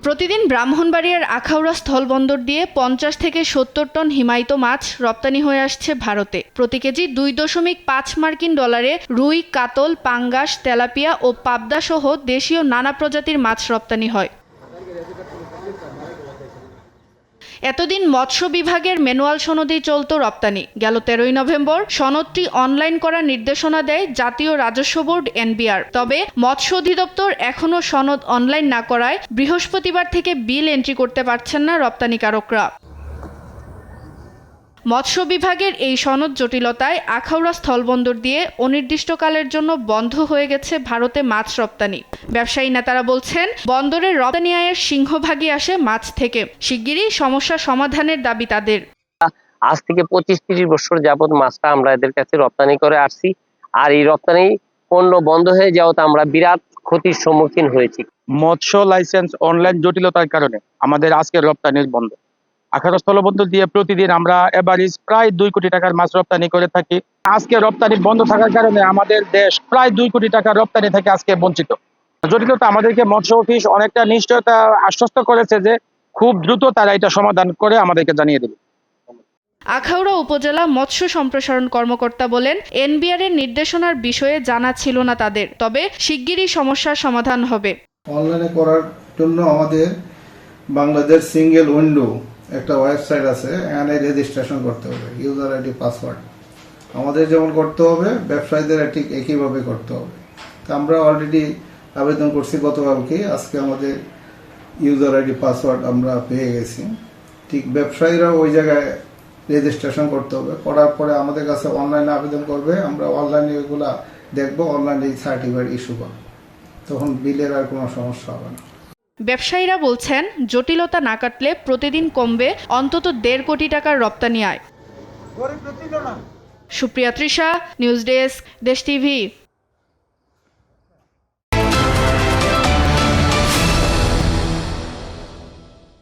প্রতিদিন ব্রাহ্মণবাড়িয়ার আখাউড়া স্থলবন্দর দিয়ে ৫০ থেকে ৭০ টন হিমায়িত মাছ রপ্তানি হয়ে আসছে ভারতে। প্রতি কেজি $2.৫ রুই, কাতল, পাঙ্গাস, তেলাপিয়া ও পাবদা সহ দেশীয় নানা প্রজাতির মাছ রপ্তানি হয়। এতদিন মৎস্য বিভাগের ম্যানুয়াল সনদেই চলত রপ্তানি। গেল ১৩ নভেম্বর সনদটি অনলাইন করার নির্দেশনা দেয় জাতীয় রাজস্ব বোর্ড NBR। তবে মৎস্য অধিদপ্তর এখনও সনদ অনলাইন না করায় বৃহস্পতিবার থেকে বিল এন্ট্রি করতে পারছেন না রপ্তানিকারকরা। মৎস্য বিভাগের এই সনদ জটিলতায় আখাউড়া স্থলবন্দর দিয়ে অনির্দিষ্টকালের জন্য বন্ধ হয়ে গেছে ভারতে মাছ রপ্তানি। ব্যবসায়ী নেতারা বলছেন, বন্দরের রপ্তানি আয়ের সিংহভাগই আসে মাছ থেকে। শিগগিরই সমস্যা সমাধানের দাবি তাদের। আজ থেকে ২৫-৩০ বছর যাবত মাছটা আমরা এদের কাছে রপ্তানি করে আসছি, আর এই রপ্তানি পণ্য বন্ধ হয়ে যাওয়াতে আমরা বিরাট ক্ষতির সম্মুখীন হয়েছি। মৎস্য লাইসেন্স অনলাইন জটিলতার কারণে আমাদের আজকে রপ্তানির বন্ধ। আখাউড়া স্থলবন্দর দিয়ে প্রতিদিন আমরা এভারেজ প্রায় ২ কোটি টাকার মাছ রপ্তানি করে থাকি। আজকে রপ্তানি বন্ধ থাকার কারণে আমাদের দেশ প্রায় ২ কোটি টাকার রপ্তানি থেকে আজকে বঞ্চিত। জটিলতা আমাদেরকে মৎস্য অফিস অনেকটা নিশ্চয়তা আশ্বস্ত করেছে যে খুব দ্রুত তারা এটা সমাধান করে আমাদেরকে জানিয়ে দেবে। আখাউড়া উপজেলা মৎস্য সম্প্রসারণ কর্মকর্তা বলেন, NBR এর নির্দেশনার বিষয়ে জানা ছিল না তাদের, তবে শিগগিরই সমস্যার সমাধান হবে। অনলাইনে করার জন্য আমাদের বাংলাদেশ সিঙ্গেল উইন্ডো একটা ওয়েবসাইট আছে, এখানে রেজিস্ট্রেশন করতে হবে, ইউজার আইডি পাসওয়ার্ড আমাদের যেমন করতে হবে, ব্যবসায়ীদের ঠিক একইভাবে করতে হবে। তো আমরা অলরেডি আবেদন করছি গতকালকে, আজকে আমাদের ইউজার আইডি পাসওয়ার্ড আমরা পেয়ে গেছি। ঠিক ব্যবসায়ীরা ওই জায়গায় রেজিস্ট্রেশন করতে হবে, করার পরে আমাদের কাছে অনলাইনে আবেদন করবে, আমরা অনলাইনে এগুলা দেখবো, অনলাইনে সার্টিফিকেট ইস্যু করবো, তখন বিলের আর কোনো সমস্যা হবে না। ব্যবসায়ীরা বলছেন, জটিলতা না কাটলে প্রতিদিন কমবে অন্তত ১.৫ কোটি টাকার রপ্তানি আয়। সুপ্রিয়া তৃষা, নিউজ ডেস্ক, দেশ টিভি।